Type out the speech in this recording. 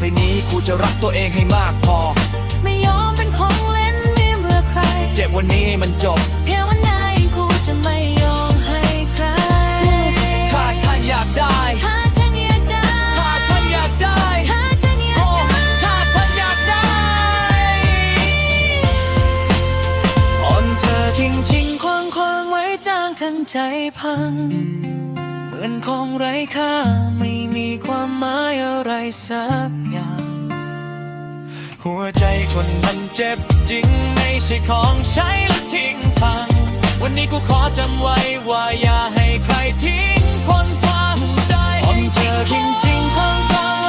ไปนี้กูจะรักตัวเองให้มากพอไม่ยอมเป็นของเล่นไม่เบื่อใครเจ็บวันนี้มันจบเพียงวันไหนกูจะไม่ยอมให้ใครถ้าท่านอยากได้ถ้าท่านอยากได้ถ้าท่านอยากได้ถ้าท่านอยากได้ถ้าท่านอยากได้อ่อนเธอทิ้งคว้างไว้จางทั้งใจพังเหมือนของไร้ค่าไม่มีความหมายอะไรสักอย่างหัวใจคนมันเจ็บจริงไม่ใช่ของใช้และทิ้งพังวันนี้กูขอจำไว้ว่าอย่าให้ใครทิ้งคนฟังใจอ่อนเธอทิ้งคว้าง